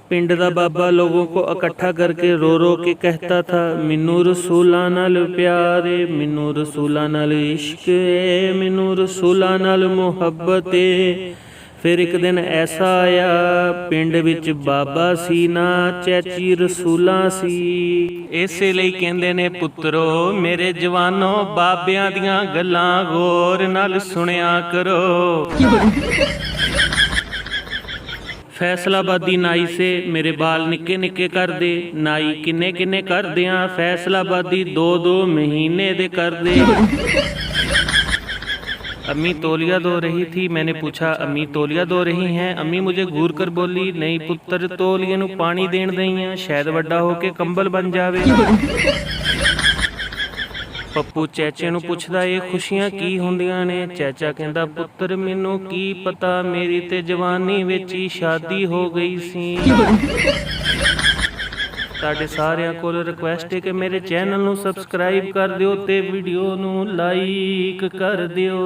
पिंड दा बाबा लोगों को इकट्ठा करके रो रो के कहता था, मिनू रसूलां नाल प्यार है, मिनू रसूलां नाल इश्क है, मिनू रसूलां नाल मुहब्बत है। फिर एक दिन ऐसा आया, पिंड विच बाबा सी ना चैची रसूलां सी। इसे लई कहंदे ने पुत्रो मेरे जवानों, बाबियां दियां गल्लां गौर नाल सुनिया करो। फैसलाबादी नाई से मेरे बाल निक्के निक्के कर दे। नाई किन्ने किन्ने कर दियां? फैसलाबादी 2-2 महीने दे कर दे। अम्मी तौलिया धो रही थी। मैंने पूछा, अम्मी तौलिया धो रही हैं? अम्मी मुझे घूर कर बोली, नहीं पुत्र, तौलिए नूं पानी देण दई, शायद वड्डा होके कंबल बन जावे। पप्पू चैचे नूं पुछदा, ये खुशियां की हुंदियां ने? चैचा कहंदा, पुत्र मैनू की पता, मेरी ते जवानी विच ही शादी हो गई सी। तुहाडे सारिਆਂ ਕੋਲ रिक्वेस्ट है कि मेरे चैनल नूं सबसक्राइब कर दिओ ते वीडियो नूं लाइक कर दिओ।